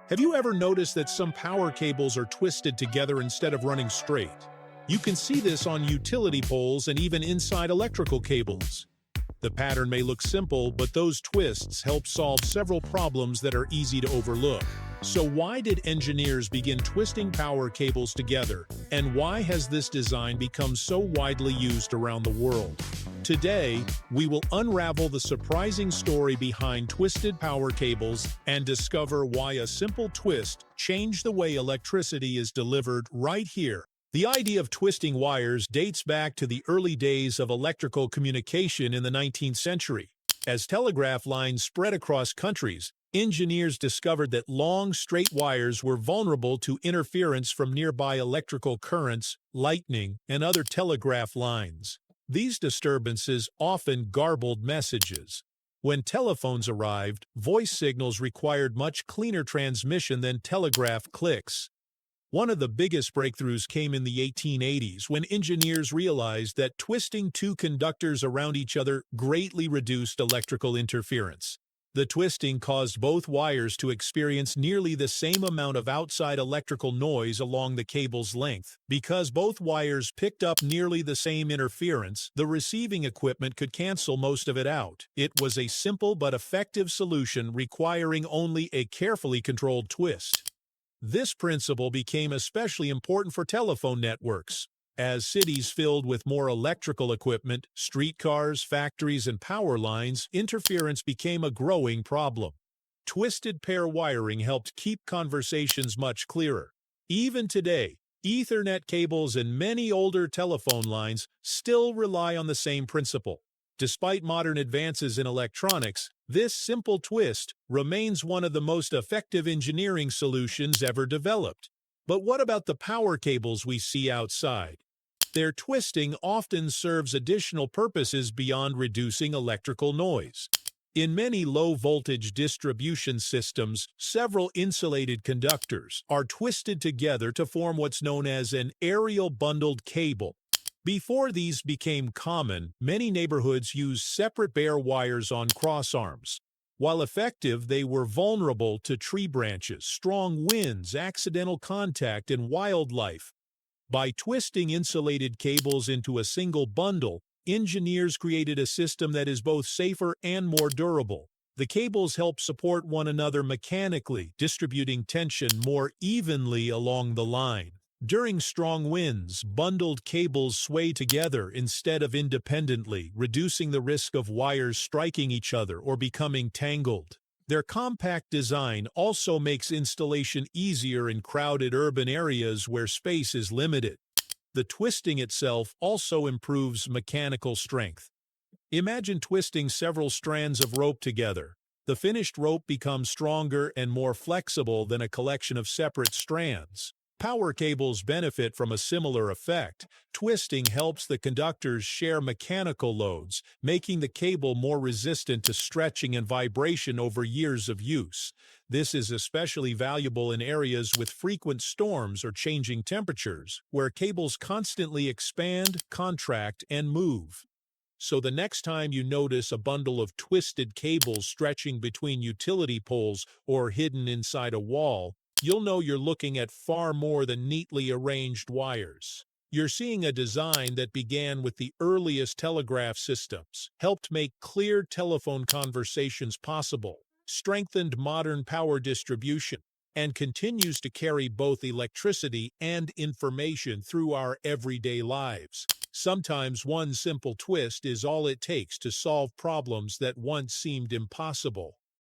Have you ever noticed that some power cables are twisted together instead of running straight? You can see this on utility poles and even inside electrical cables. The pattern may look simple, but those twists help solve several problems that are easy to overlook. So why did engineers begin twisting power cables together, and why has this design become so widely used around the world? Today, we will unravel the surprising story behind twisted power cables and discover why a simple twist changed the way electricity is delivered right here. The idea of twisting wires dates back to the early days of electrical communication in the 19th century. As telegraph lines spread across countries, engineers discovered that long, straight wires were vulnerable to interference from nearby electrical currents, lightning, and other telegraph lines. These disturbances often garbled messages. When telephones arrived, voice signals required much cleaner transmission than telegraph clicks. One of the biggest breakthroughs came in the 1880s when engineers realized that twisting two conductors around each other greatly reduced electrical interference. The twisting caused both wires to experience nearly the same amount of outside electrical noise along the cable's length. Because both wires picked up nearly the same interference, the receiving equipment could cancel most of it out. It was a simple but effective solution requiring only a carefully controlled twist. This principle became especially important for telephone networks. As cities filled with more electrical equipment, streetcars, factories, and power lines, interference became a growing problem. Twisted pair wiring helped keep conversations much clearer. Even today, Ethernet cables and many older telephone lines still rely on the same principle. Despite modern advances in electronics, this simple twist remains one of the most effective engineering solutions ever developed. But what about the power cables we see outside? Their twisting often serves additional purposes beyond reducing electrical noise. In many low-voltage distribution systems, several insulated conductors are twisted together to form what's known as an aerial bundled cable. Before these became common, many neighborhoods used separate bare wires on crossarms. While effective, they were vulnerable to tree branches, strong winds, accidental contact, and wildlife. By twisting insulated cables into a single bundle, engineers created a system that is both safer and more durable. The cables help support one another mechanically, distributing tension more evenly along the line. During strong winds, bundled cables sway together instead of independently, reducing the risk of wires striking each other or becoming tangled. Their compact design also makes installation easier in crowded urban areas where space is limited. The twisting itself also improves mechanical strength. Imagine twisting several strands of rope together. The finished rope becomes stronger and more flexible than a collection of separate strands. Power cables benefit from a similar effect. Twisting helps the conductors share mechanical loads, making the cable more resistant to stretching and vibration over years of use. This is especially valuable in areas with frequent storms or changing temperatures, where cables constantly expand, contract, and move. So the next time you notice a bundle of twisted cables stretching between utility poles or hidden inside a wall, you'll know you're looking at far more than neatly arranged wires. You're seeing a design that began with the earliest telegraph systems, helped make clear telephone conversations possible, strengthened modern power distribution, and continues to carry both electricity and information through our everyday lives. Sometimes one simple twist is all it takes to solve problems that once seemed impossible.